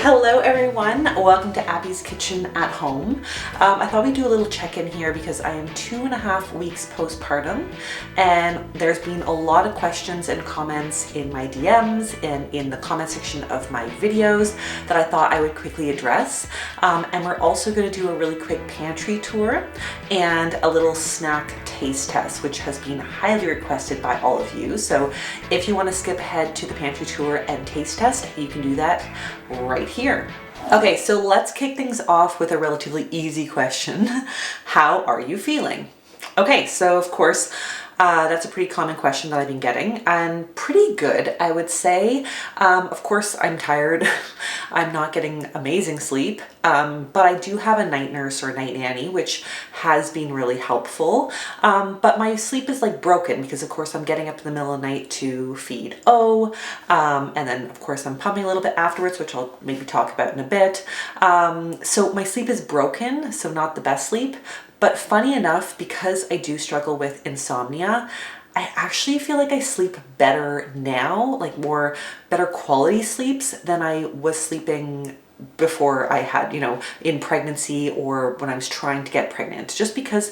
Hello everyone, welcome to Abby's Kitchen at Home. I thought we'd do a little check-in here because I am 2.5 weeks postpartum and there's been a lot of questions and comments in my DMs and in the comment section of my videos that I thought I would quickly address. And we're also going to do a really quick pantry tour and a little snack taste test, which has been highly requested by all of you. So if you want to skip ahead to the pantry tour and taste test, you can do that right here. Okay, so let's kick things off with a relatively easy question. How are you feeling? Okay, so of course, that's a pretty common question that I've been getting, and pretty good, I would say. Of course, I'm tired. I'm not getting amazing sleep, but I do have a night nurse or night nanny, which has been really helpful. But my sleep is like broken because, of course, I'm getting up in the middle of the night to feed O, and then, of course, I'm pumping a little bit afterwards, which I'll maybe talk about in a bit. So my sleep is broken, so not the best sleep. But funny enough, because I do struggle with insomnia, I actually feel like I sleep better now, like better quality sleeps than I was sleeping before I had, in pregnancy or when I was trying to get pregnant, just because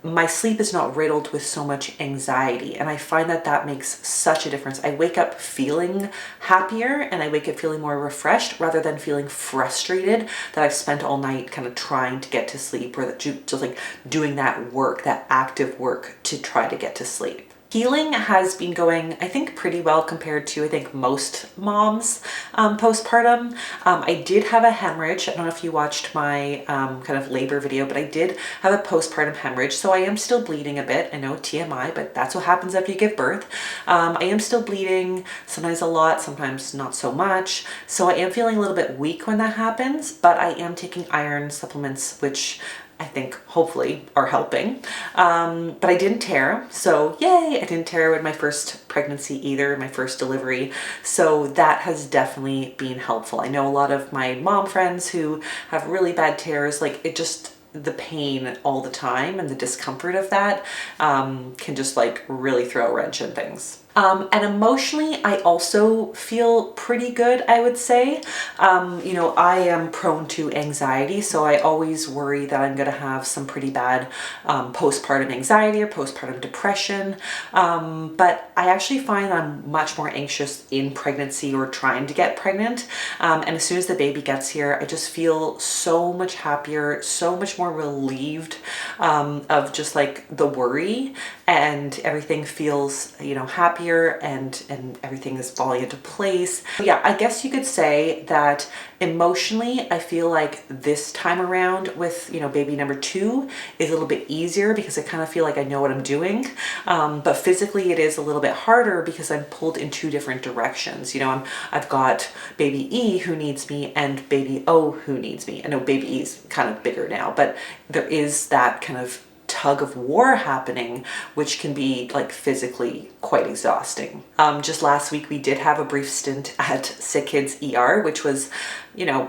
my sleep is not riddled with so much anxiety, and I find that makes such a difference. I wake up feeling happier and I wake up feeling more refreshed rather than feeling frustrated that I've spent all night kind of trying to get to sleep, or that just like doing that work, that active work to try to get to sleep. Healing has been going, I think, pretty well compared to, I think, most moms postpartum. I did have a hemorrhage. I don't know if you watched my kind of labor video, but I did have a postpartum hemorrhage. So I am still bleeding a bit. I know, TMI, but that's what happens after you give birth. I am still bleeding, sometimes a lot, sometimes not so much. So I am feeling a little bit weak when that happens, but I am taking iron supplements, which I think hopefully are helping. But I didn't tear, so yay, I didn't tear with my first pregnancy either, my first delivery. So that has definitely been helpful. I know a lot of my mom friends who have really bad tears, like the pain all the time and the discomfort of that can just like really throw a wrench in things. And emotionally, I also feel pretty good, I would say. I am prone to anxiety, so I always worry that I'm going to have some pretty bad postpartum anxiety or postpartum depression. But I actually find I'm much more anxious in pregnancy or trying to get pregnant. And as soon as the baby gets here, I just feel so much happier, so much more relieved of just like the worry, and everything feels, happier, and everything is falling into place. Yeah, I guess you could say that emotionally, I feel like this time around with, baby number 2 is a little bit easier because I kind of feel like I know what I'm doing. But physically it is a little bit harder because I'm pulled in 2 different directions. I've got baby E who needs me and baby O who needs me. I know baby E is kind of bigger now, but there is that kind of tug of war happening, which can be like physically quite exhausting. Just last week we did have a brief stint at Sick Kids ER, which was,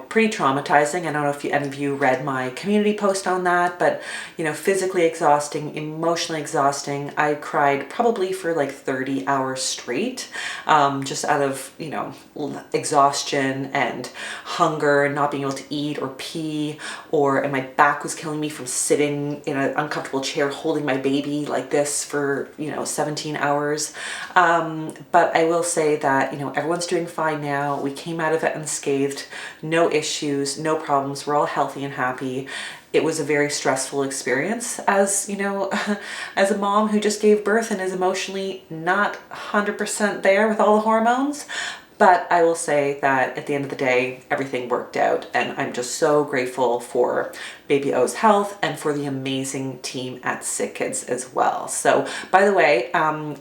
pretty traumatizing. I don't know if any of you read my community post on that, but, physically exhausting, emotionally exhausting. I cried probably for like 30 hours straight, just out of, exhaustion and hunger and not being able to eat or pee, and my back was killing me from sitting in an uncomfortable chair holding my baby like this for, 17 hours. But I will say that, everyone's doing fine now. We came out of it unscathed. No issues, no problems. We're all healthy and happy. It was a very stressful experience as, as a mom who just gave birth and is emotionally not 100% there with all the hormones. But I will say that at the end of the day, everything worked out, and I'm just so grateful for baby O's health and for the amazing team at Sick Kids as well. So, by the way,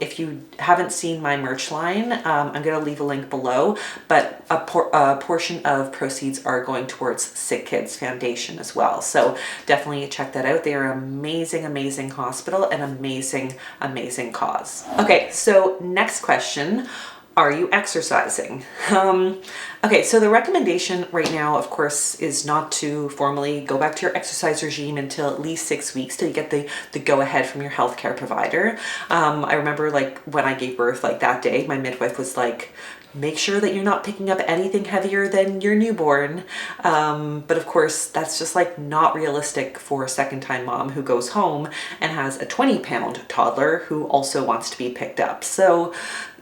if you haven't seen my merch line, I'm going to leave a link below, but a portion of proceeds are going towards Sick Kids Foundation as well. So definitely check that out. They are an amazing, amazing hospital and amazing, amazing cause. Okay, so next question. Are you exercising? Okay, so the recommendation right now, of course, is not to formally go back to your exercise regime until at least 6 weeks till you get the go-ahead from your healthcare provider. I remember like when I gave birth, like that day, my midwife was like, make sure that you're not picking up anything heavier than your newborn. But of course, that's just like not realistic for a second-time mom who goes home and has a 20-pound toddler who also wants to be picked up. So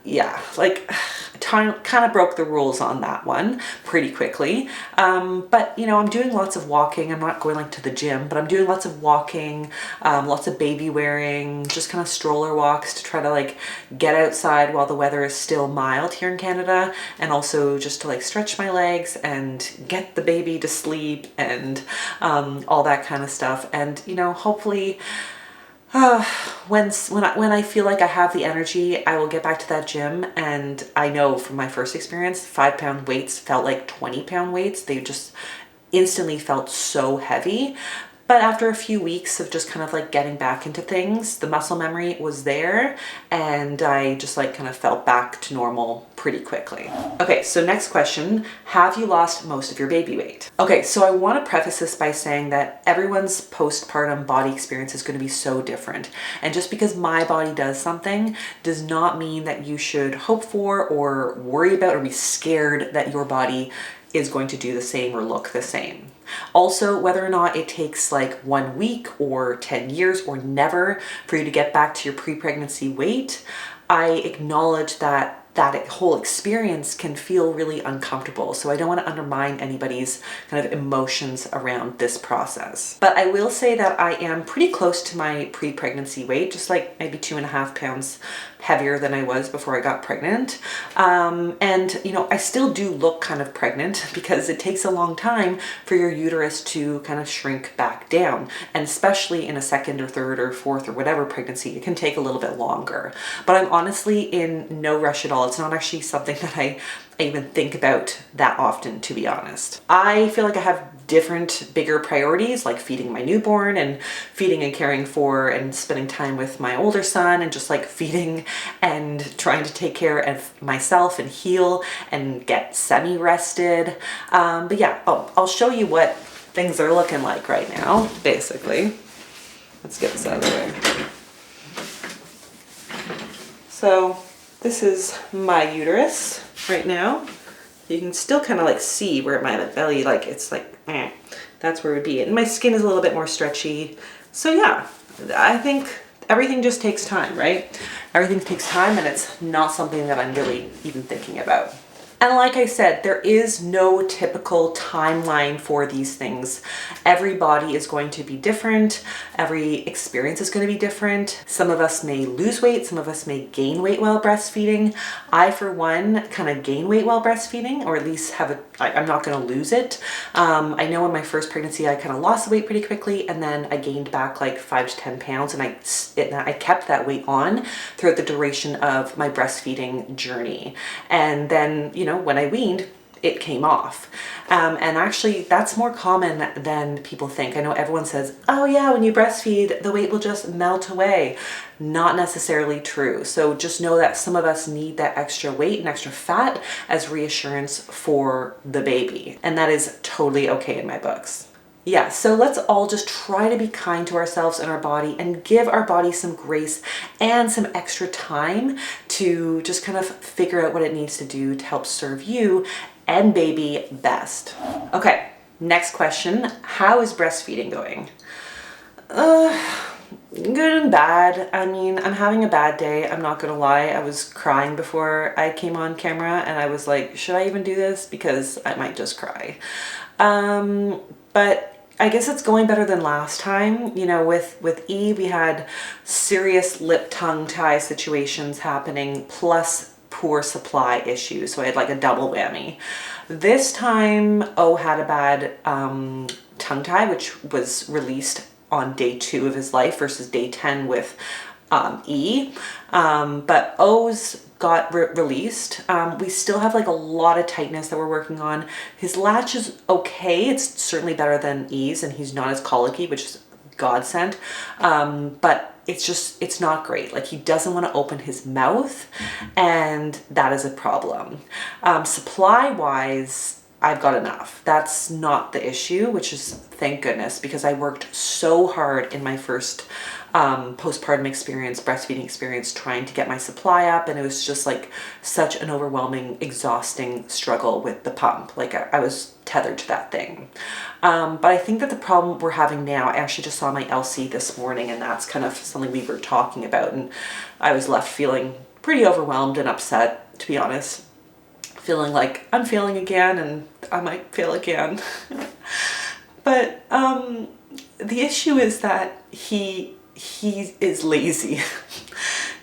yeah, like kind of broke the rules on that one pretty quickly. But you know, I'm doing lots of walking. I'm not going like to the gym, but I'm doing lots of walking, lots of baby wearing, just kind of stroller walks to try to like get outside while the weather is still mild here in Canada, and also just to like stretch my legs and get the baby to sleep and all that kind of stuff. And you know, hopefully when I feel like I have the energy, I will get back to that gym. And I know from my first experience, 5-pound weights felt like 20-pound weights. They just instantly felt so heavy. But after a few weeks of just kind of like getting back into things, the muscle memory was there and I just like kind of felt back to normal pretty quickly. Okay, so next question, have you lost most of your baby weight? Okay, so I want to preface this by saying that everyone's postpartum body experience is going to be so different. And just because my body does something does not mean that you should hope for or worry about or be scared that your body is going to do the same or look the same. Also, whether or not it takes like 1 week or 10 years or never for you to get back to your pre-pregnancy weight, I acknowledge that whole experience can feel really uncomfortable. So I don't want to undermine anybody's kind of emotions around this process. But I will say that I am pretty close to my pre-pregnancy weight, just like maybe 2.5 pounds heavier than I was before I got pregnant. And you know, I still do look kind of pregnant because it takes a long time for your uterus to kind of shrink back down. And especially in a second or third or fourth or whatever pregnancy, it can take a little bit longer. But I'm honestly in no rush at all. It's not actually something that I even think about that often, to be honest. I feel like I have different, bigger priorities, like feeding my newborn and feeding and caring for and spending time with my older son and just like feeding and trying to take care of myself and heal and get semi-rested. But yeah, I'll show you what things are looking like right now, basically. Let's get this out of the way. So this is my uterus right now. You can still kind of like see where my belly, like it's like, that's where it would be. And my skin is a little bit more stretchy. So yeah, I think everything just takes time, right? Everything takes time and it's not something that I'm really even thinking about. And like I said, there is no typical timeline for these things. Every body is going to be different. Every experience is going to be different. Some of us may lose weight. Some of us may gain weight while breastfeeding. I, for one, kind of gain weight while breastfeeding, or at least I'm not going to lose it. I know in my first pregnancy, I kind of lost the weight pretty quickly, and then I gained back like 5 to 10 pounds, and I kept that weight on throughout the duration of my breastfeeding journey. And then, you know, when I weaned, it came off. And actually that's more common than people think. I know everyone says, oh yeah, when you breastfeed, the weight will just melt away. Not necessarily true. So just know that some of us need that extra weight and extra fat as reassurance for the baby. And that is totally okay in my books. Yeah, so let's all just try to be kind to ourselves and our body and give our body some grace and some extra time to just kind of figure out what it needs to do to help serve you and baby best. Okay, next question. How is breastfeeding going? Good and bad. I mean, I'm having a bad day. I'm not gonna lie. I was crying before I came on camera and I was like, should I even do this? Because I might just cry. But I guess it's going better than last time. You know, with E, we had serious lip tongue tie situations happening, plus poor supply issues. So I had like a double whammy. This time, O had a bad tongue tie, which was released on day 2 of his life versus day 10 with E. But O's got released. We still have like a lot of tightness that we're working on. His latch is okay. It's certainly better than E's, and he's not as colicky, which is godsend. But it's not great. Like, he doesn't want to open his mouth, and that is a problem. Supply wise, I've got enough. That's not the issue, which is thank goodness, because I worked so hard in my first postpartum experience, breastfeeding experience, trying to get my supply up, and it was just like such an overwhelming, exhausting struggle with the pump. Like I was tethered to that thing. But I think that the problem we're having now, I actually just saw my LC this morning, and that's kind of something we were talking about, and I was left feeling pretty overwhelmed and upset, to be honest. Feeling like I'm failing again and I might fail again. But the issue is that he is lazy.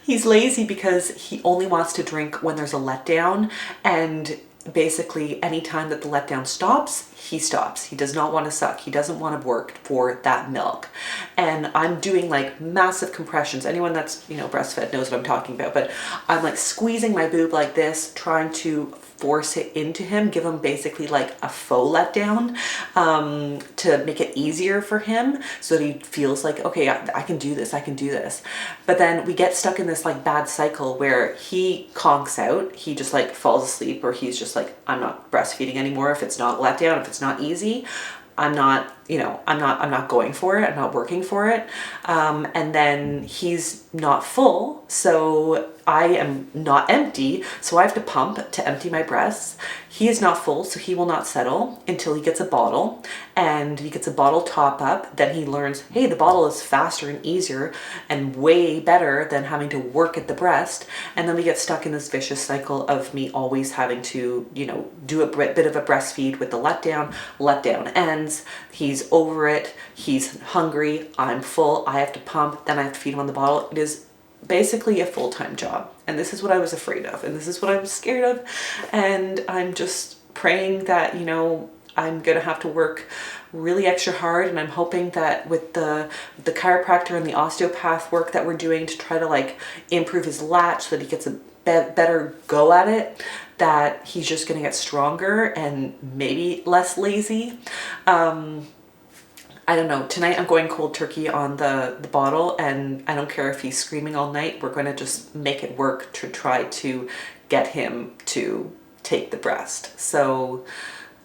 He's lazy because he only wants to drink when there's a letdown, and basically anytime that the letdown stops, he stops. He does not want to suck. He doesn't want to work for that milk. And I'm doing like massive compressions. Anyone that's, you know, breastfed knows what I'm talking about, but I'm like squeezing my boob like this, trying to force it into him, give him basically like a faux letdown, to make it easier for him so that he feels like, okay, I can do this, I can do this. But then we get stuck in this like bad cycle where he conks out, he just like falls asleep, or he's just like, I'm not breastfeeding anymore if it's not letdown, if it's not easy. I'm not, you know, I'm not going for it. I'm not working for it. And then he's not full. So I am not empty. So I have to pump to empty my breasts. He is not full. So he will not settle until he gets a bottle, and he gets a bottle top up. Then he learns, hey, the bottle is faster and easier and way better than having to work at the breast. And then we get stuck in this vicious cycle of me always having to, you know, do a bit of a breastfeed with the letdown ends. He's over it. He's hungry. I'm full. I have to pump. Then I have to feed him on the bottle. It is basically a full-time job. And this is what I was afraid of. And this is what I'm scared of. And I'm just praying that, you know, I'm going to have to work really extra hard. And I'm hoping that with the chiropractor and the osteopath work that we're doing to try to like improve his latch so that he gets a better go at it, that he's just going to get stronger and maybe less lazy. I don't know. Tonight I'm going cold turkey on the bottle, and I don't care if he's screaming all night. We're going to just make it work to try to get him to take the breast. So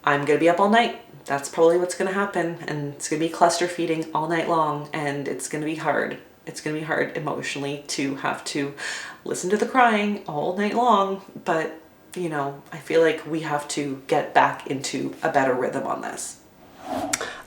I'm going to be up all night. That's probably what's going to happen. And it's going to be cluster feeding all night long, and it's going to be hard. It's going to be hard emotionally to have to listen to the crying all night long. But, you know, I feel like we have to get back into a better rhythm on this.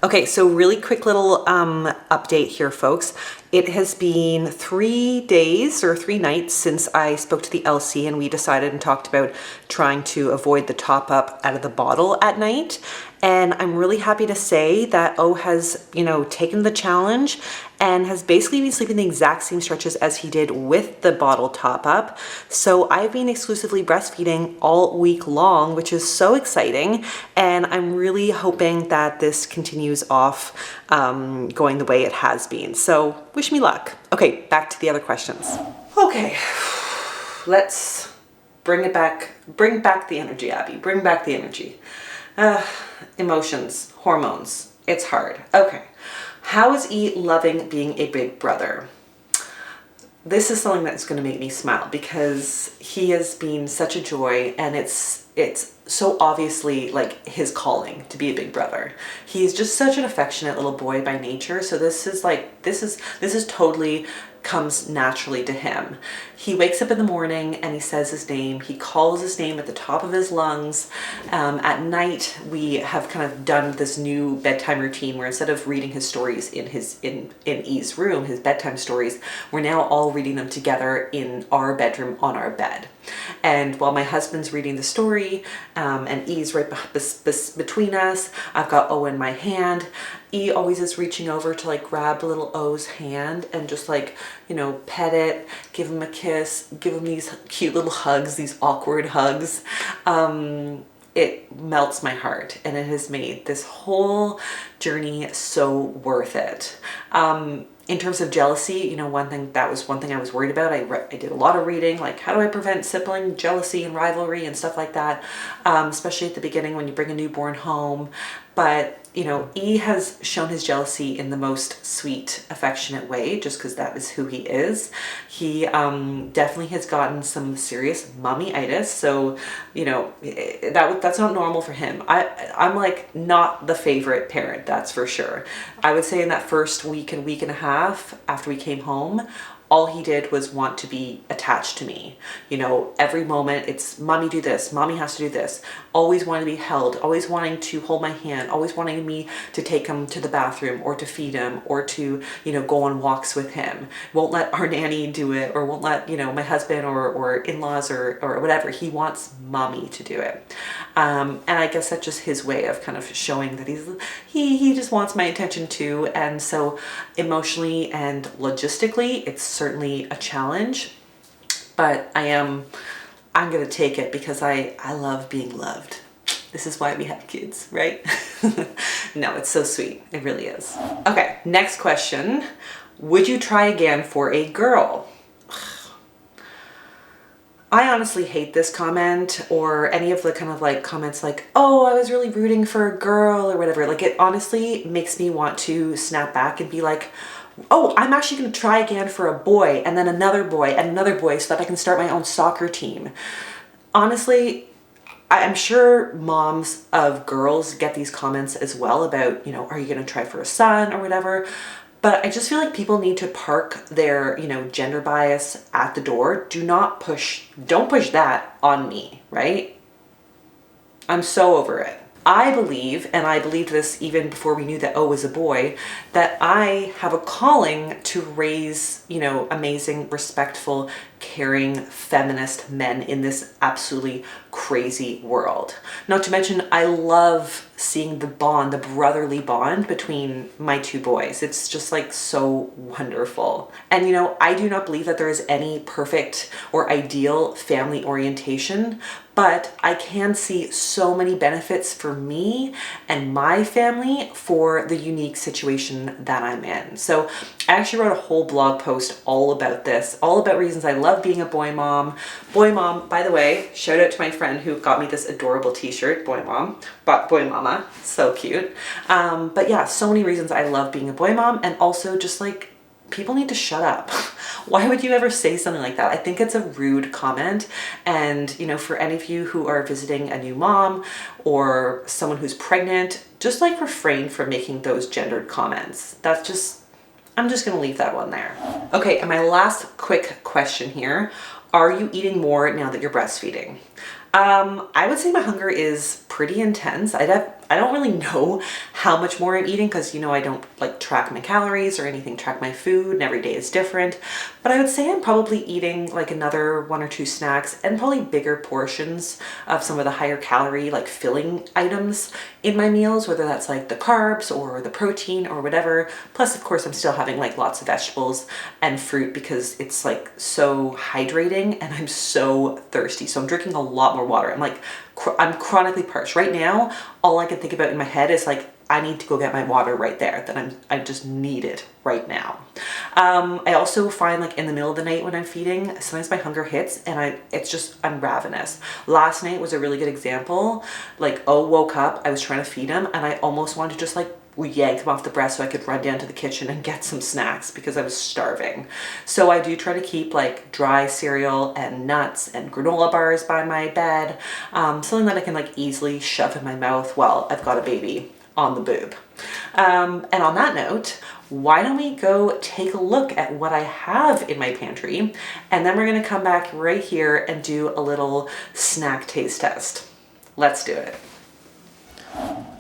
Okay, so really quick little update here, folks. It has been 3 days or 3 nights since I spoke to the LC, and we decided and talked about trying to avoid the top up out of the bottle at night. And I'm really happy to say that O has, you know, taken the challenge and has basically been sleeping the exact same stretches as he did with the bottle top up. So I've been exclusively breastfeeding all week long, which is so exciting. And I'm really hoping that this continues off going the way it has been. So wish me luck. Okay, back to the other questions. Okay, let's bring it back. Bring back the energy, Abby. Bring back the energy. Emotions, hormones. It's hard. Okay. How is E loving being a big brother? This is something that's going to make me smile because he has been such a joy, and it's so obviously like his calling to be a big brother. He's just such an affectionate little boy by nature. So this is totally comes naturally to him. He wakes up in the morning and he says his name. He calls his name at the top of his lungs. At night, we have kind of done this new bedtime routine where instead of reading his stories in E's room, his bedtime stories, we're now all reading them together in our bedroom on our bed. And while my husband's reading the story, and E's right between us, I've got O in my hand. E always is reaching over to like grab little O's hand and just like, you know, pet it, give him a kiss, give him these cute little hugs, these awkward hugs. It melts my heart, and it has made this whole journey so worth it. In terms of jealousy, you know, one thing I was worried about. I did a lot of reading, like how do I prevent sibling jealousy and rivalry and stuff like that, especially at the beginning when you bring a newborn home. But, you know, E has shown his jealousy in the most sweet, affectionate way, just because that is who he is. He definitely has gotten some serious mommy-itis, so, you know, that's not normal for him. I'm like not the favorite parent, that's for sure. I would say in that first week and a half after we came home, all he did was want to be attached to me. You know, every moment it's mommy do this, mommy has to do this, always wanting to be held, always wanting to hold my hand, always wanting me to take him to the bathroom or to feed him or to, you know, go on walks with him. Won't let our nanny do it, or won't let, you know, my husband or in-laws or whatever. He wants mommy to do it. And I guess that's just his way of kind of showing that he just wants my attention too. And so emotionally and logistically, it's certainly a challenge, but I'm gonna take it because I love being loved. This is why we have kids, right? No, it's so sweet. It really is. Okay, next question. Would you try again for a girl? I honestly hate this comment, or any of the kind of like comments like, oh, I was really rooting for a girl or whatever. Like, it honestly makes me want to snap back and be like, oh, I'm actually going to try again for a boy, and then another boy and another boy, so that I can start my own soccer team. Honestly, I'm sure moms of girls get these comments as well about, you know, are you going to try for a son or whatever? But I just feel like people need to park their, you know, gender bias at the door. Don't push that on me, right? I'm so over it. I believe, and I believed this even before we knew that O was a boy, that I have a calling to raise, you know, amazing, respectful, caring, feminist men in this absolutely crazy world. Not to mention, I love seeing the bond, the brotherly bond between my two boys. It's just like so wonderful. And you know, I do not believe that there is any perfect or ideal family orientation, but I can see so many benefits for me and my family for the unique situation that I'm in. So I actually wrote a whole blog post all about this, all about reasons I love being a boy mom. Boy mom, by the way, shout out to my friend who got me this adorable t-shirt, boy mom, but boy mama, so cute. But yeah, so many reasons I love being a boy mom, and also just like, people need to shut up. Why would you ever say something like that? I think it's a rude comment. And, you know, for any of you who are visiting a new mom or someone who's pregnant, just like refrain from making those gendered comments. I'm just gonna leave that one there. Okay, and my last quick question here. Are you eating more now that you're breastfeeding? I would say my hunger is pretty intense. I don't really know how much more I'm eating because, you know, I don't like track my calories or anything, track my food, and every day is different. But I would say I'm probably eating like another 1 or 2 snacks and probably bigger portions of some of the higher calorie, like filling items in my meals, whether that's like the carbs or the protein or whatever. Plus, of course, I'm still having like lots of vegetables and fruit because it's like so hydrating and I'm so thirsty. So I'm drinking a lot more water. I'm chronically parched. Right now, all I can think about in my head is like, I need to go get my water right there, that I just need it right now. I also find like in the middle of the night when I'm feeding, sometimes my hunger hits and I'm ravenous. Last night was a really good example. Like, O woke up, I was trying to feed him and I almost wanted to just like yank him off the breast so I could run down to the kitchen and get some snacks because I was starving. So I do try to keep like dry cereal and nuts and granola bars by my bed, something that I can like easily shove in my mouth while I've got a baby on the boob. And on that note, why don't we go take a look at what I have in my pantry, and then we're gonna come back right here and do a little snack taste test. Let's do it.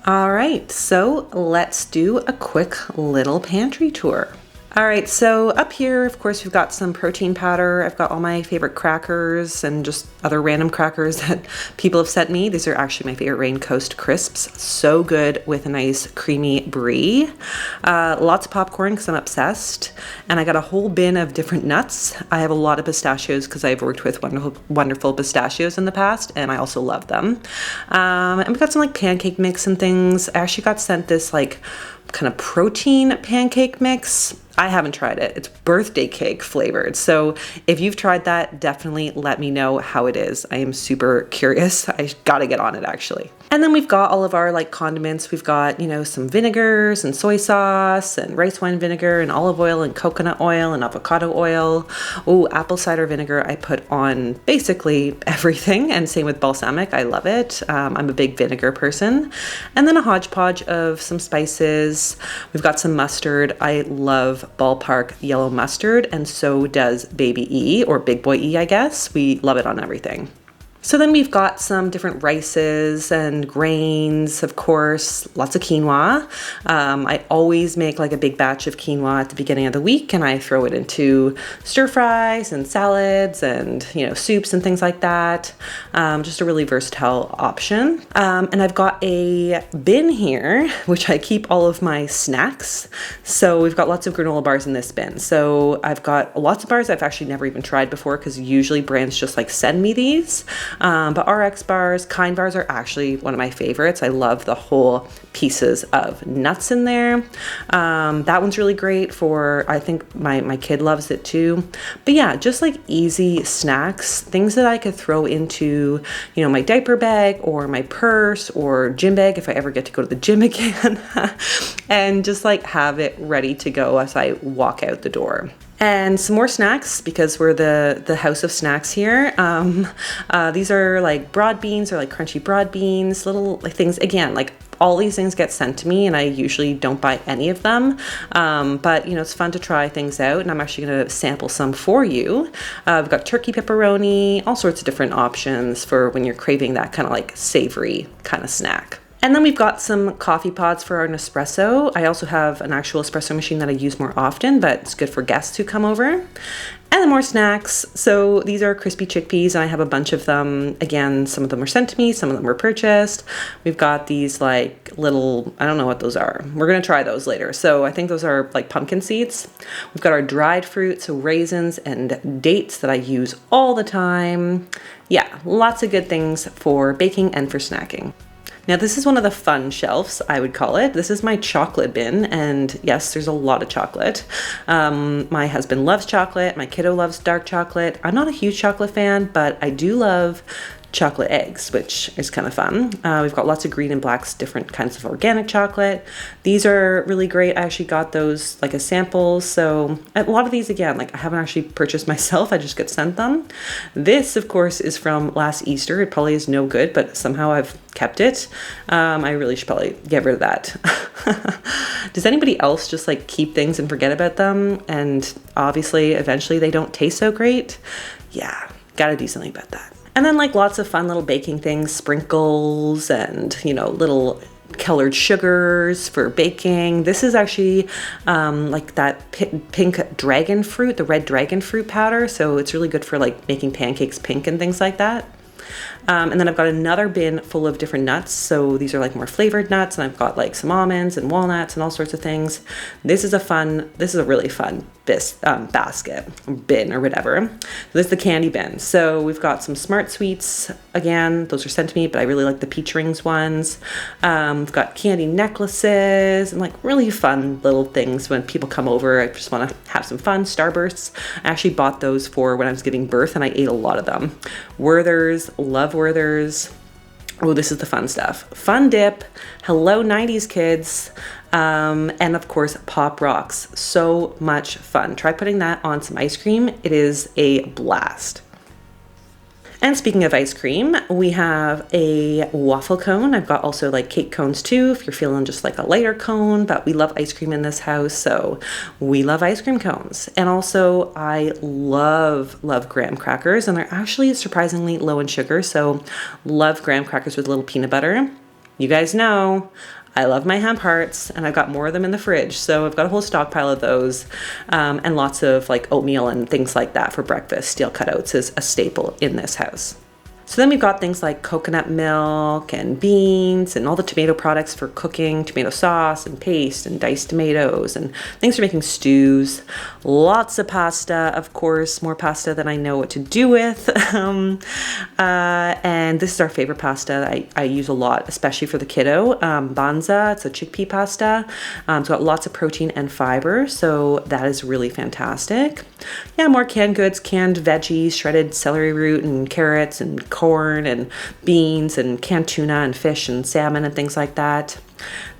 All right, so let's do a quick little pantry tour. All right, so up here, of course, we've got some protein powder. I've got all my favorite crackers and just other random crackers that people have sent me. These are actually my favorite Rain Coast crisps. So good with a nice creamy brie. Lots of popcorn because I'm obsessed. And I got a whole bin of different nuts. I have a lot of pistachios because I've worked with wonderful pistachios in the past, and I also love them. And we've got some like pancake mix and things. I actually got sent this like kind of protein pancake mix. I haven't tried it. It's birthday cake flavored. So if you've tried that, definitely let me know how it is. I am super curious. I gotta get on it actually. And then we've got all of our like condiments. We've got, you know, some vinegars and soy sauce and rice wine vinegar and olive oil and coconut oil and avocado oil. Oh, apple cider vinegar I put on basically everything, and same with balsamic. I love it. I'm a big vinegar person. And then a hodgepodge of some spices. We've got some mustard. I love Ballpark yellow mustard, and so does Baby E, or Big Boy E, I guess. We love it on everything. So then we've got some different rices and grains, of course, lots of quinoa. I always make like a big batch of quinoa at the beginning of the week, and I throw it into stir fries and salads and, you know, soups and things like that. Just a really versatile option. And I've got a bin here, which I keep all of my snacks. So we've got lots of granola bars in this bin. So I've got lots of bars I've actually never even tried before, because usually brands just like send me these. But RX bars, Kind bars are actually one of my favorites. I love the whole pieces of nuts in there. That one's really great for, I think my kid loves it too. But yeah, just like easy snacks, things that I could throw into, you know, my diaper bag or my purse or gym bag if I ever get to go to the gym again, and just like have it ready to go as I walk out the door. And some more snacks, because we're the house of snacks here. These are like broad beans, or like crunchy broad beans, little like things. Again, like all these things get sent to me, and I usually don't buy any of them. But you know, it's fun to try things out, and I'm actually gonna sample some for you. We've got turkey pepperoni, all sorts of different options for when you're craving that kind of like savory kind of snack. And then we've got some coffee pods for our Nespresso. I also have an actual espresso machine that I use more often, but it's good for guests who come over. And then more snacks. So these are crispy chickpeas, and I have a bunch of them. Again, some of them were sent to me, some of them were purchased. We've got these like little, I don't know what those are. We're gonna try those later. So I think those are like pumpkin seeds. We've got our dried fruit, so raisins and dates that I use all the time. Yeah, lots of good things for baking and for snacking. Now this is one of the fun shelves, I would call it. This is my chocolate bin, and yes, there's a lot of chocolate. My husband loves chocolate, my kiddo loves dark chocolate. I'm not a huge chocolate fan, but I do love chocolate eggs, which is kind of fun. We've got lots of green and blacks, different kinds of organic chocolate. These are really great. I actually got those like as samples. So a lot of these, again, like I haven't actually purchased myself. I just get sent them. This, of course, is from last Easter. It probably is no good, but somehow I've kept it. I really should probably get rid of that. Does anybody else just like keep things and forget about them? And obviously, eventually they don't taste so great. Yeah, gotta do something about that. And then like lots of fun little baking things, sprinkles and, you know, little colored sugars for baking. This is actually like that pink dragon fruit, the red dragon fruit powder. So it's really good for like making pancakes pink and things like that. And then I've got another bin full of different nuts. So these are like more flavored nuts, and I've got like some almonds and walnuts and all sorts of things. This is a really fun basket, bin or whatever. So this is the candy bin. So we've got some Smart Sweets. Again, those are sent to me, but I really like the peach rings ones. We've got candy necklaces and like really fun little things when people come over. I just want to have some fun. Starbursts. I actually bought those for when I was giving birth, and I ate a lot of them. Werther's, love Werther's. Oh, this is the fun stuff. Fun Dip, Hello 90s Kids, and of course Pop Rocks. So much fun. Try putting that on some ice cream. It is a blast. And speaking of ice cream, we have a waffle cone. I've got also like cake cones too, if you're feeling just like a lighter cone, but we love ice cream in this house, so we love ice cream cones. And also I love graham crackers, and they're actually surprisingly low in sugar, so love graham crackers with a little peanut butter. You guys know I love my hemp hearts, and I've got more of them in the fridge. So I've got a whole stockpile of those, and lots of like oatmeal and things like that for breakfast. Steel cutouts is a staple in this house. So then we've got things like coconut milk and beans and all the tomato products for cooking, tomato sauce and paste and diced tomatoes and things for making stews. Lots of pasta, of course, more pasta than I know what to do with. And this is our favorite pasta I use a lot, especially for the kiddo. Banza, it's a chickpea pasta. It's got lots of protein and fiber, so that is really fantastic. Yeah, more canned goods, canned veggies, shredded celery root and carrots and corn and beans and canned tuna and fish and salmon and things like that.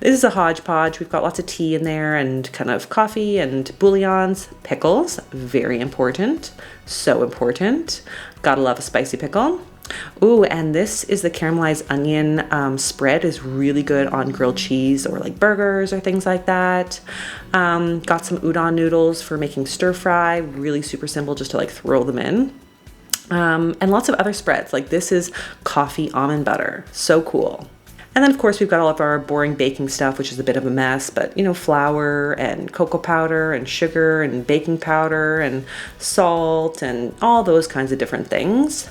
This is a hodgepodge. We've got lots of tea in there and kind of coffee and bouillons, pickles, very important, so important. Gotta love a spicy pickle. Ooh, and this is the caramelized onion spread, is really good on grilled cheese or like burgers or things like that. Got some udon noodles for making stir fry, really super simple just to like throw them in. And lots of other spreads, like this is coffee almond butter, so cool. And then of course we've got all of our boring baking stuff, which is a bit of a mess, but you know, flour and cocoa powder and sugar and baking powder and salt and all those kinds of different things.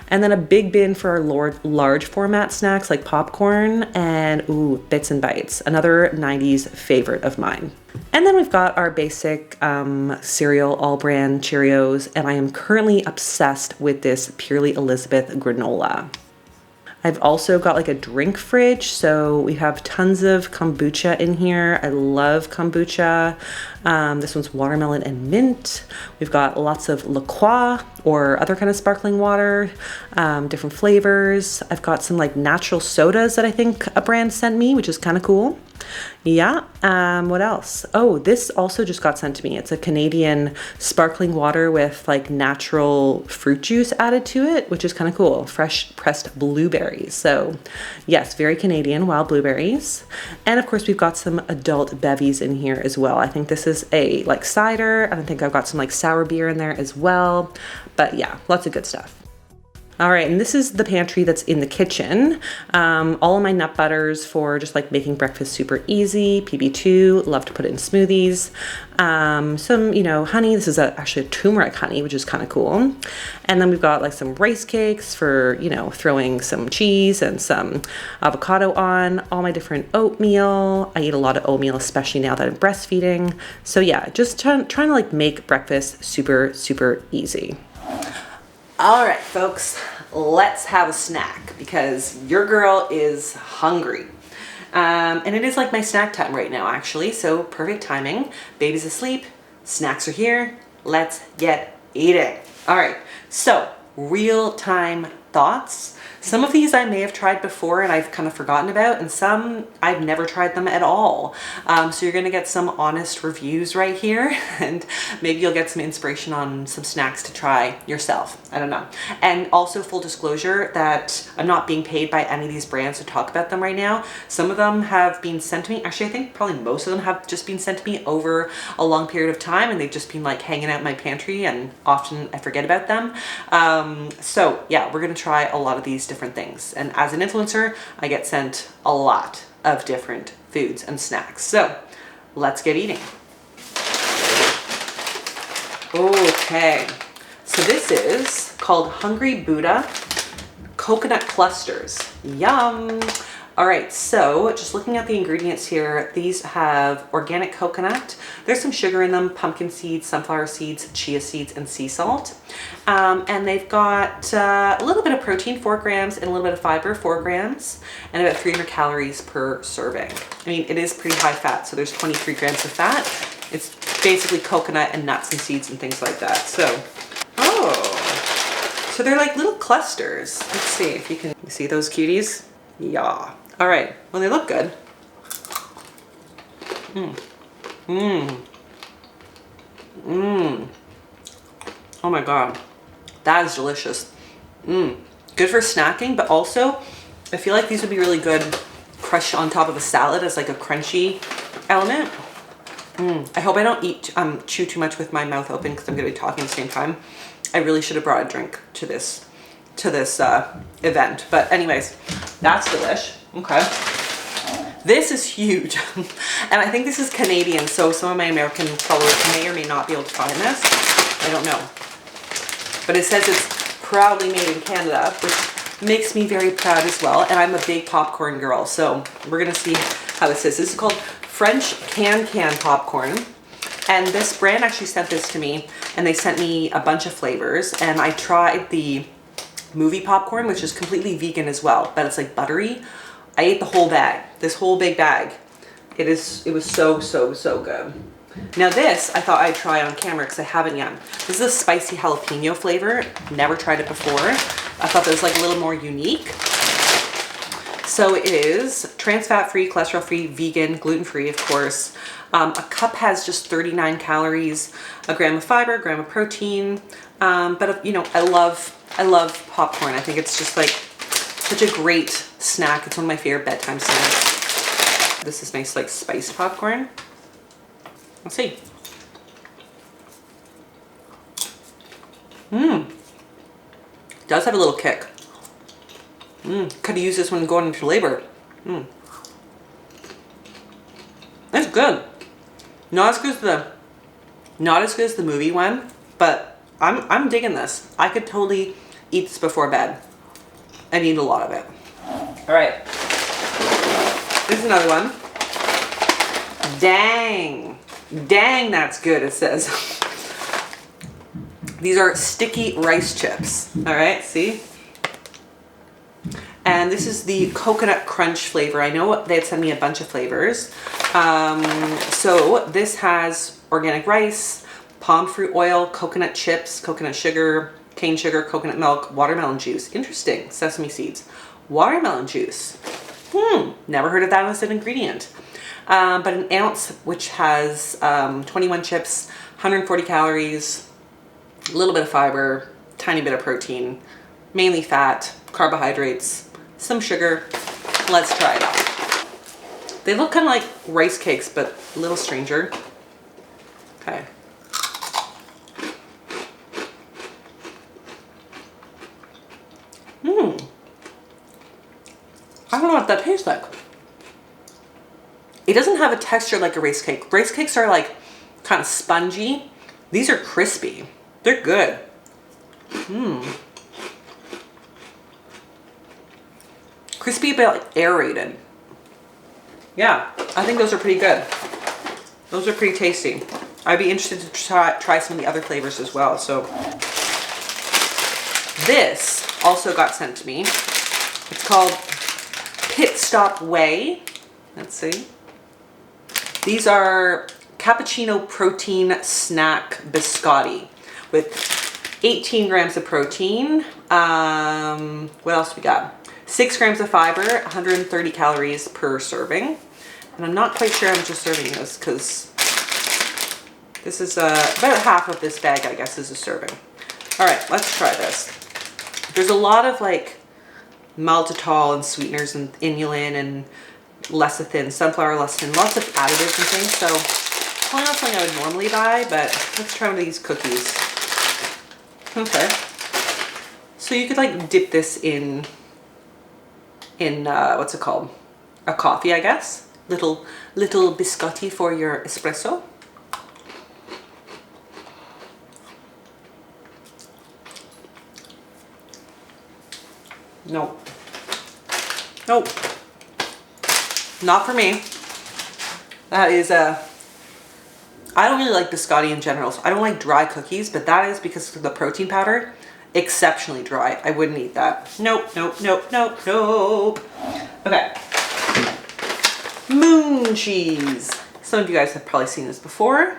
And then a big bin for our large format snacks like popcorn and ooh, Bits and Bites, another 90s favorite of mine. And then we've got our basic cereal, all brand Cheerios, and I am currently obsessed with this Purely Elizabeth granola. I've also got like a drink fridge, so we have tons of kombucha in here. I love kombucha. This one's watermelon and mint. We've got lots of La Croix or other kind of sparkling water, different flavors. I've got some like natural sodas that I think a brand sent me, which is kind of cool. Yeah, what else? Oh, this also just got sent to me. It's a Canadian sparkling water with like natural fruit juice added to it, which is kind of cool. Fresh pressed blueberries. So yes, very Canadian, wild blueberries. And of course we've got some adult bevies in here as well. I think this is a like cider, and I think I've got some like sour beer in there as well. But yeah, lots of good stuff. All right, and this is the pantry that's in the kitchen. All of my nut butters for just like making breakfast super easy. PB2, love to put it in smoothies. Some, you know, honey. This is actually a turmeric honey, which is kind of cool. And then we've got like some rice cakes for, you know, throwing some cheese and some avocado on. All my different oatmeal. I eat a lot of oatmeal, especially now that I'm breastfeeding. So yeah, just trying to like make breakfast super, super easy. All right, folks, let's have a snack because your girl is hungry. And it is like my snack time right now, actually, so perfect timing. Baby's asleep, snacks are here, let's get eating. All right, so real-time thoughts. Some of these I may have tried before and I've kind of forgotten about, and some I've never tried them at all. So you're gonna get some honest reviews right here, and maybe you'll get some inspiration on some snacks to try yourself. I don't know. And also full disclosure that I'm not being paid by any of these brands to talk about them right now. Some of them have been sent to me. Actually, I think probably most of them have just been sent to me over a long period of time, and they've just been like hanging out in my pantry, and often I forget about them. So yeah, we're gonna try a lot of these different things. And as an influencer, I get sent a lot of different foods and snacks. So let's get eating. Okay, so this is called Hungry Buddha Coconut Clusters. Yum. All right, so just looking at the ingredients here, these have organic coconut. There's some sugar in them, pumpkin seeds, sunflower seeds, chia seeds, and sea salt. And they've got a little bit of protein, 4 grams, and a little bit of fiber, 4 grams, and about 300 calories per serving. I mean, it is pretty high fat, so there's 23 grams of fat. It's basically coconut and nuts and seeds and things like that. So, so they're like little clusters. Let's see if you can see those cuties. Yeah. All right, well, they look good. Oh my God, that is delicious. Good for snacking, but also I feel like these would be really good crushed on top of a salad as like a crunchy element. I hope I don't chew too much with my mouth open because I'm gonna be talking at the same time. I really should have brought a drink to this event, but anyways, that's delish. Okay, this is huge. And I think this is Canadian, so some of my American followers may or may not be able to find this. I don't know, but it says it's proudly made in Canada, which makes me very proud as well. And I'm a big popcorn girl, so we're gonna see how this is. This is called French Can Popcorn. And this brand actually sent this to me, and they sent me a bunch of flavors. And I tried the movie popcorn, which is completely vegan as well, but it's like buttery. I ate the whole bag, this whole big bag. It was so good. Now this, I thought I'd try on camera because I haven't yet. This is a spicy jalapeno flavor. Never tried it before. I thought that was like a little more unique. So it is trans fat free, cholesterol free, vegan, gluten free, of course. A cup has just 39 calories, a gram of fiber, a gram of protein. But you know, I love popcorn. I think it's just like such a great snack. It's one of my favorite bedtime snacks. This is nice, like spiced popcorn. Let's see. Does have a little kick. Could use this when going into labor. It's good. Not as good as the movie one, but I'm digging this. I could totally eat this before bed. I need a lot of it. All right. This is another one. Dang, that's good, it says. These are sticky rice chips. All right, see? And this is the coconut crunch flavor. I know they had sent me a bunch of flavors. So this has organic rice, palm fruit oil, coconut chips, coconut sugar, cane sugar, coconut milk, watermelon juice. Interesting. Sesame seeds. Watermelon juice. Never heard of that as an ingredient. But an ounce, which has 21 chips, 140 calories, a little bit of fiber, tiny bit of protein, mainly fat, carbohydrates, some sugar. Let's try it out. They look kind of like rice cakes, but a little stranger. Okay. I don't know what that tastes like. It doesn't have a texture like a rice cake. Rice cakes are like kind of spongy. These are crispy. They're good. Crispy but like aerated. Yeah, I think those are pretty good. Those are pretty tasty. I'd be interested to try some of the other flavors as well. So this also got sent to me. It's called Stop Whey. Let's see. These are cappuccino protein snack biscotti with 18 grams of protein. What else we got? 6 grams of fiber, 130 calories per serving. And I'm not quite sure how much a serving is because this is about half of this bag, I guess, is a serving. All right, let's try this. There's a lot of like maltitol and sweeteners and inulin and lecithin, sunflower lecithin, lots of additives and things. So probably not something I would normally buy, but let's try one of these cookies. Okay. So you could like dip this in what's it called? A coffee, I guess. Little biscotti for your espresso. Nope. Nope. Not for me. That is I don't really like biscotti in general. So I don't like dry cookies, but that is because of the protein powder. Exceptionally dry. I wouldn't eat that. Nope. Okay. Moon cheese. Some of you guys have probably seen this before.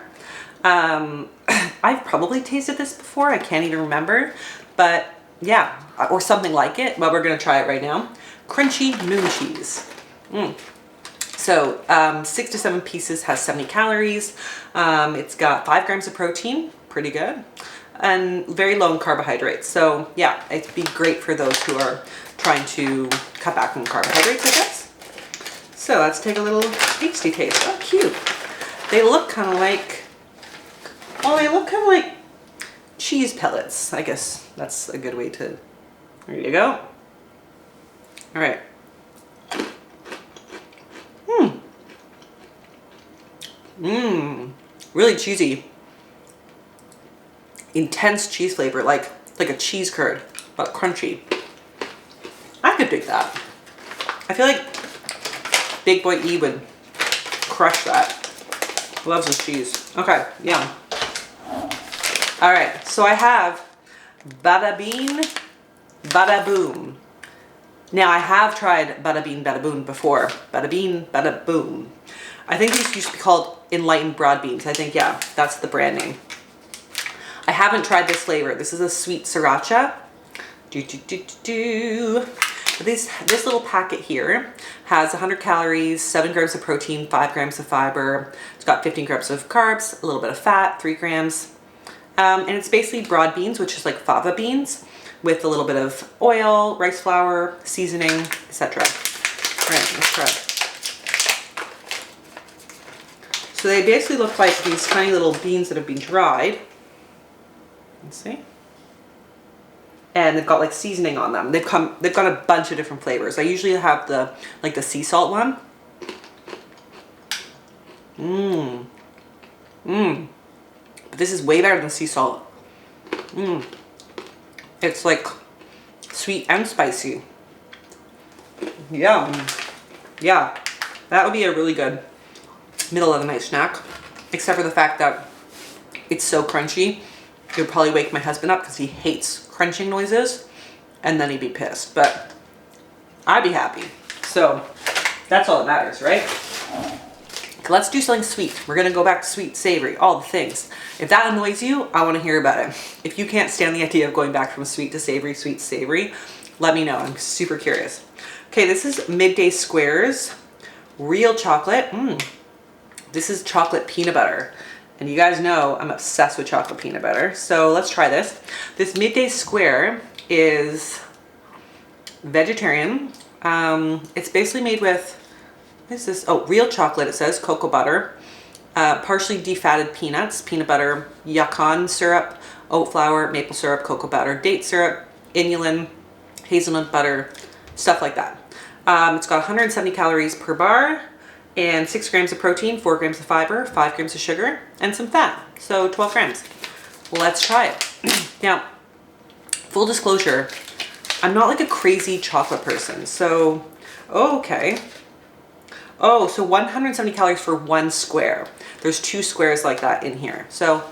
I've probably tasted this before. I can't even remember. But yeah, or something like it. But we're going to try it right now. Crunchy moon cheese. So 6 to 7 pieces, has 70 calories. It's got 5 grams of protein. Pretty good. And very low in carbohydrates. So yeah, it'd be great for those who are trying to cut back on carbohydrates, I guess. So let's take a little tasty taste. Oh, cute. They look kind of like, cheese pellets. I guess that's a good way to, there you go. All right. Really cheesy. Intense cheese flavor, like a cheese curd, but crunchy. could dig that. I feel like Big Boy E would crush that. Loves his cheese. Okay, yum. All right, so I have Bada Bean, Bada Boom. Now I have tried Bada Bean, Bada Boom before. Bada Bean, Bada Boom. I think these used to be called Enlightened Broad Beans. I think, yeah, that's the brand name. I haven't tried this flavor. This is a sweet sriracha. This little packet here has 100 calories, 7 grams of protein, 5 grams of fiber. It's got 15 grams of carbs, a little bit of fat, 3 grams. And it's basically broad beans, which is like fava beans, with a little bit of oil, rice flour, seasoning, etc. All right, let's try it. So they basically look like these tiny little beans that have been dried. Let's see. And they've got like seasoning on them. They've got a bunch of different flavors. I usually have the sea salt one. But this is way better than sea salt. It's like sweet and spicy. Yum. Yeah, that would be a really good middle of the night snack. Except for the fact that it's so crunchy. It would probably wake my husband up because he hates crunching noises, and then he'd be pissed, but I'd be happy. So that's all that matters, right? Okay, let's do something sweet. We're gonna go back to sweet, savory, all the things. If that annoys you, I wanna hear about it. If you can't stand the idea of going back from sweet to savory, let me know. I'm super curious. Okay, this is Midday Squares, real chocolate. This is chocolate peanut butter. And you guys know I'm obsessed with chocolate peanut butter. So let's try this. This Midday Square is vegetarian. It's basically made with, what is this? Oh, real chocolate, it says, cocoa butter, partially defatted peanuts, peanut butter, yacon syrup, oat flour, maple syrup, cocoa butter, date syrup, inulin, hazelnut butter, stuff like that. It's got 170 calories per bar, and 6 grams of protein, 4 grams of fiber, 5 grams of sugar, and some fat. So 12 grams. Let's try it. Now, full disclosure, I'm not like a crazy chocolate person. So, okay. Oh, so 170 calories for 1 square. There's 2 squares like that in here. So,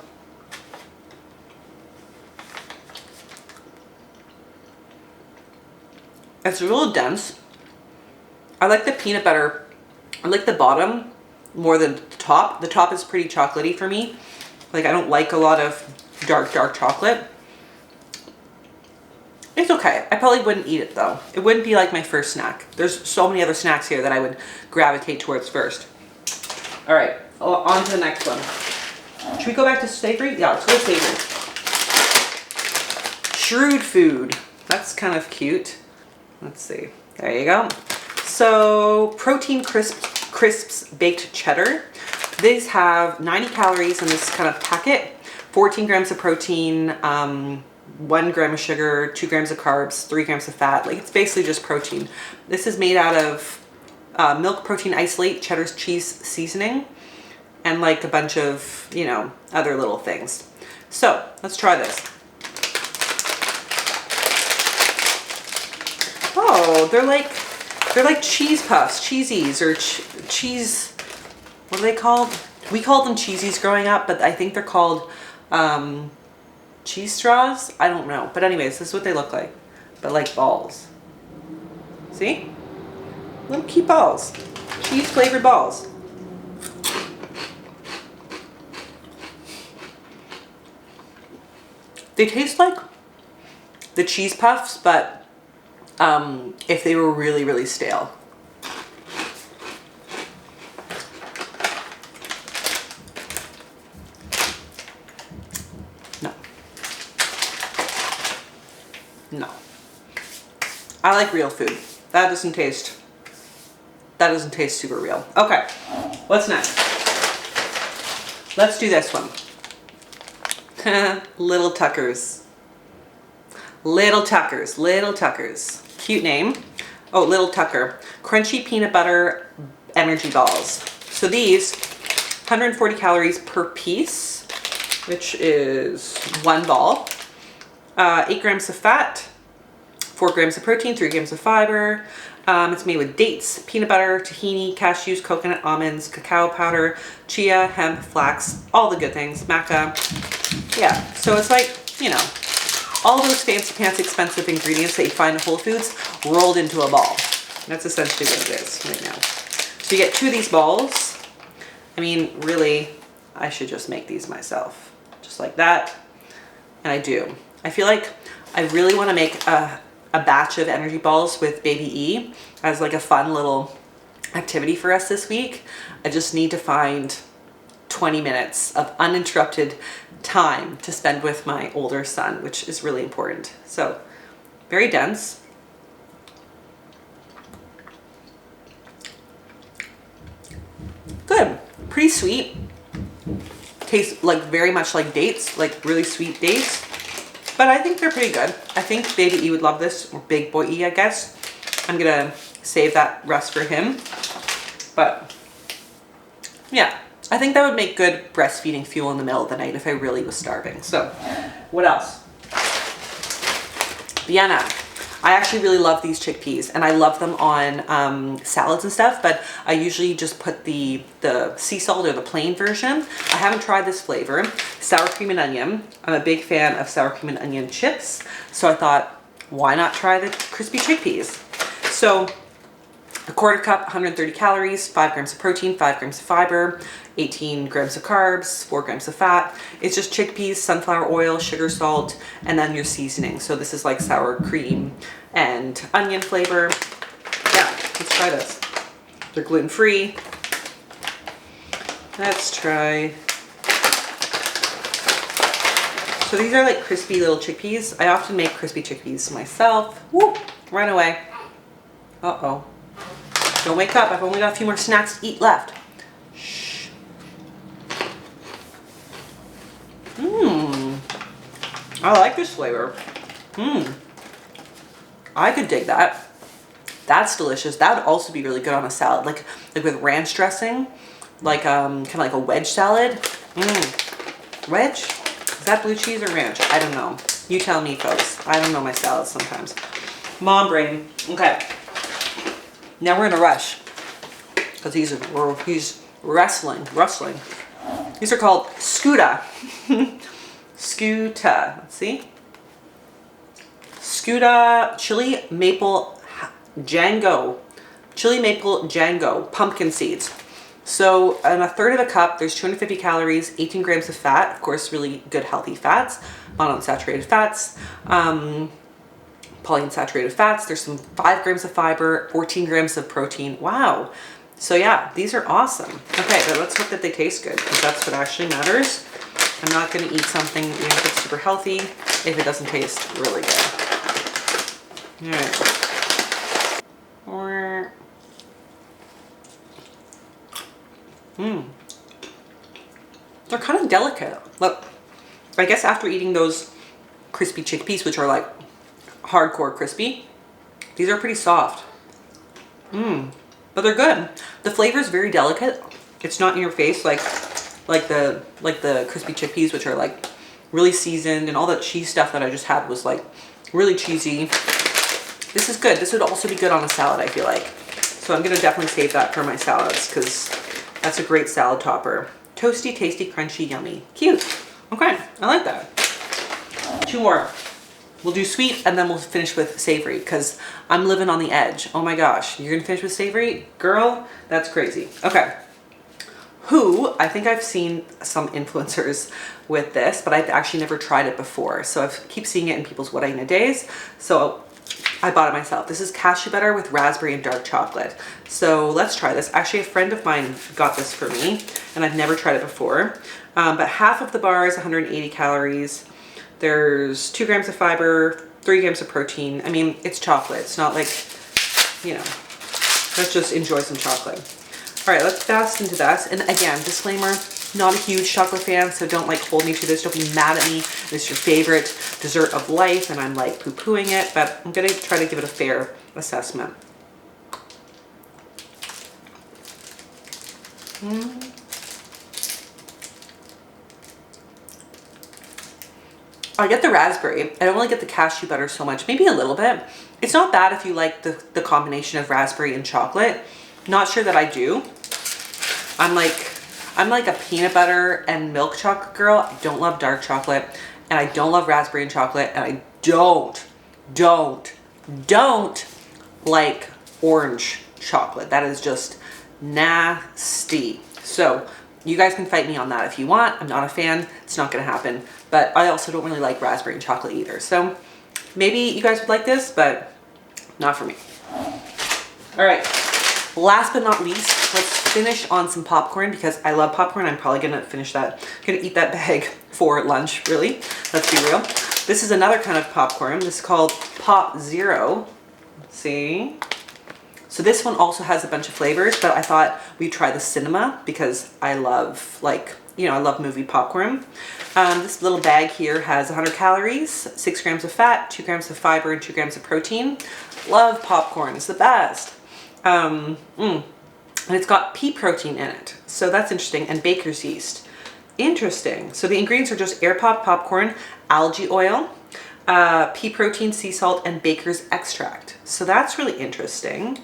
it's a little dense. I like the peanut butter. I like the bottom more than the top. The top is pretty chocolatey for me. Like, I don't like a lot of dark chocolate. It's okay. I probably wouldn't eat it though. It wouldn't be like my first snack. There's so many other snacks here that I would gravitate towards first. All right, on to the next one. Should we go back to savory? Yeah, let's go savory. Shrewd food. That's kind of cute. Let's see. There you go. So, protein crisps baked cheddar. These have 90 calories in this kind of packet, 14 grams of protein, 1 gram of sugar, 2 grams of carbs, 3 grams of fat. Like, it's basically just protein. This is made out of milk protein isolate, cheddar cheese seasoning, and like a bunch of, you know, other little things. So, let's try this. Oh, they're like cheese puffs, cheesies, or cheese, what are they called? We called them cheesies growing up, but I think they're called cheese straws? I don't know. But anyways, this is what they look like, but like balls. See? Little cute balls. Cheese flavored balls. They taste like the cheese puffs, but if they were really, really stale. No. I like real food. That doesn't taste super real. Okay, what's next? Let's do this one. Little Tuckers. Little Tuckers. Cute name. Oh, Little Tucker. Crunchy peanut butter energy balls. So these, 140 calories per piece, which is 1 ball. 8 grams of fat, 4 grams of protein, 3 grams of fiber. It's made with dates, peanut butter, tahini, cashews, coconut, almonds, cacao powder, chia, hemp, flax, all the good things, maca. Yeah, so it's like, you know, all those fancy pants expensive ingredients that you find in Whole Foods rolled into a ball. That's essentially what it is right now. So you get 2 of these balls. I mean, really, I should just make these myself. Just like that. And I do. I feel like I really want to make a batch of energy balls with baby E as like a fun little activity for us this week. I just need to find 20 minutes of uninterrupted time to spend with my older son, which is really important. So, very dense. Good. Pretty sweet. Tastes like very much like dates, like really sweet dates. But I think they're pretty good. I think baby E would love this, or big boy E, I guess. I'm gonna save that rest for him. But yeah, I think that would make good breastfeeding fuel in the middle of the night if I really was starving. So what else? Vienna. I actually really love these chickpeas, and I love them on salads and stuff, but I usually just put the sea salt or the plain version. I haven't tried this flavor. Sour cream and onion. I'm a big fan of sour cream and onion chips, so I thought, why not try the crispy chickpeas? So a quarter cup, 130 calories, 5 grams of protein, 5 grams of fiber, 18 grams of carbs, 4 grams of fat. It's just chickpeas, sunflower oil, sugar, salt, and then your seasoning. So this is like sour cream and onion flavor. Yeah, let's try this. They're gluten-free. Let's try. So these are like crispy little chickpeas. I often make crispy chickpeas myself. Woo, run away. Uh-oh. Don't wake up. I've only got a few more snacks to eat left. Shh. Mmm. I like this flavor. Mmm. I could dig that. That's delicious. That would also be really good on a salad, like with ranch dressing, like kind of like a wedge salad. Mmm. Wedge? Is that blue cheese or ranch? I don't know. You tell me, folks. I don't know my salads sometimes. Mom brain. Okay. Now we're in a rush because he's rustling. These are called Scuta. Scuta. Let's see. Scuta chili maple Django. Chili maple Django pumpkin seeds. So in a third of a cup, there's 250 calories, 18 grams of fat. Of course, really good healthy fats, monounsaturated fats. Polyunsaturated fats. There's some 5 grams of fiber, 14 grams of protein. Wow. So yeah, these are awesome. Okay, but let's hope that they taste good because that's what actually matters. I'm not going to eat something even if it's super healthy if it doesn't taste really good. All right. They're kind of delicate. Look, I guess after eating those crispy chickpeas, which are like hardcore crispy, these are pretty soft. But they're good. The flavor is very delicate. It's not in your face like the crispy chickpeas, which are like really seasoned, and all that cheese stuff that I just had was like really cheesy. This is good. This would also be good on a salad, I feel like. So I'm gonna definitely save that for my salads because that's a great salad topper. Toasty, tasty, crunchy, yummy. Cute. Okay, I like that. 2 more. We'll do sweet and then we'll finish with savory because I'm living on the edge. Oh my gosh, you're gonna finish with savory? Girl, that's crazy. Okay. I think I've seen some influencers with this, but I've actually never tried it before. So I keep seeing it in people's what I eat in a days. So I bought it myself. This is cashew butter with raspberry and dark chocolate. So let's try this. Actually, a friend of mine got this for me and I've never tried it before. But half of the bar is 180 calories. There's 2 grams of fiber, 3 grams of protein. I mean, it's chocolate. It's not like, you know, let's just enjoy some chocolate. All right, let's fast into that. And again, disclaimer, not a huge chocolate fan, so don't like hold me to this. Don't be mad at me. It's your favorite dessert of life and I'm like poo-pooing it, but I'm gonna try to give it a fair assessment. I get the raspberry. I don't really get the cashew butter so much. Maybe a little bit, It's not bad if you like the combination of raspberry and chocolate. Not sure that I do. I'm like a peanut butter and milk chocolate girl. I don't love dark chocolate, and I don't love raspberry and chocolate, and I don't like orange chocolate. That is just nasty. So you guys can fight me on that if you want. I'm not a fan. It's not gonna happen. But I also don't really like raspberry and chocolate either. So maybe you guys would like this, but not for me. All right, last but not least, let's finish on some popcorn because I love popcorn. I'm probably gonna finish that, gonna eat that bag for lunch, really. Let's be real. This is another kind of popcorn. This is called Pop Zero. See? So this one also has a bunch of flavors, but I thought we'd try the cinema because I love, like, you know, I love movie popcorn. This little bag here has 100 calories, 6 grams of fat, 2 grams of fiber, and 2 grams of protein. Love popcorn, it's the best. And it's got pea protein in it. So that's interesting, and baker's yeast. Interesting. So the ingredients are just air pop popcorn, algae oil, pea protein, sea salt, and baker's extract. So that's really interesting.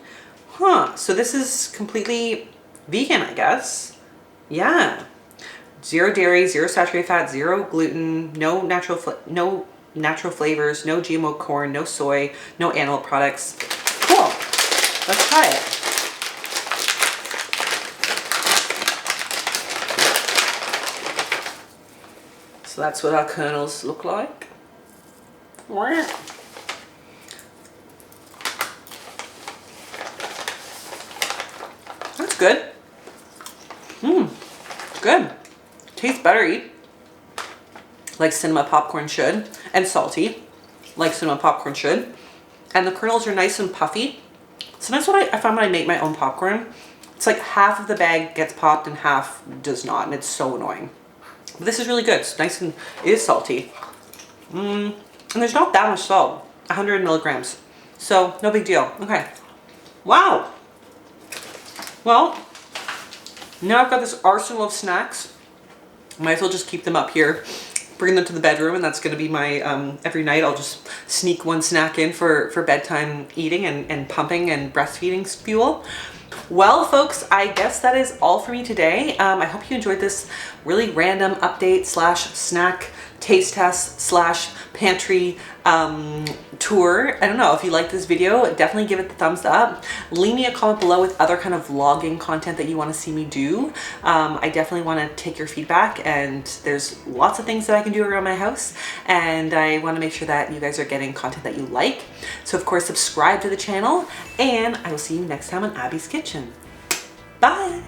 Huh, so this is completely vegan, I guess. Yeah. 0 dairy, 0 saturated fat, 0 gluten, no natural flavors, no GMO corn, no soy, no animal products. Cool. Let's try it. So that's what our kernels look like. That's good. Good. Tastes buttery, like cinema popcorn should, and salty, like cinema popcorn should. And the kernels are nice and puffy. Sometimes I find when I make my own popcorn, it's like half of the bag gets popped and half does not, and it's so annoying. But this is really good. It's nice and it is salty. And there's not that much salt, 100 milligrams. So no big deal. Okay. Wow. Well, now I've got this arsenal of snacks. Might as well just keep them up here, bring them to the bedroom, and that's going to be my, every night I'll just sneak one snack in for bedtime eating and pumping and breastfeeding fuel. Well, folks, I guess that is all for me today. I hope you enjoyed this really random update / snack taste test / pantry tour. I don't know if you like this video, definitely give it the thumbs up. Leave me a comment below with other kind of vlogging content that you want to see me do. I definitely want to take your feedback, and there's lots of things that I can do around my house, and I want to make sure that you guys are getting content that you like. So of course, subscribe to the channel, and I will see you next time on Abby's Kitchen. Bye.